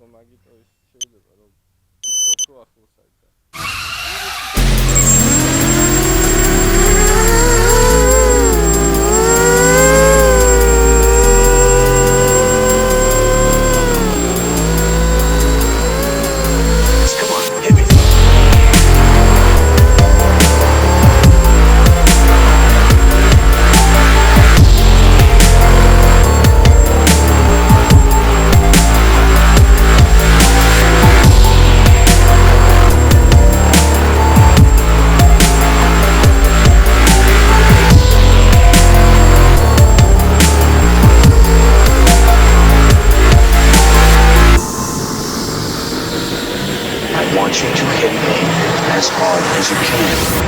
მაგიტო ის შეიძლება რომ გთხოვთ რომ ახლოს აიცა. I want you to hit me as hard as you can.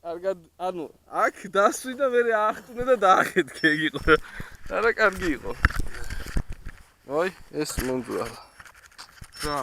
კარგად, ანუ აქ დასვი და მე აღტუნე და დაახეთქე იყო. არა, კარგი იყო. ვაი, ეს მომძვრალა. რა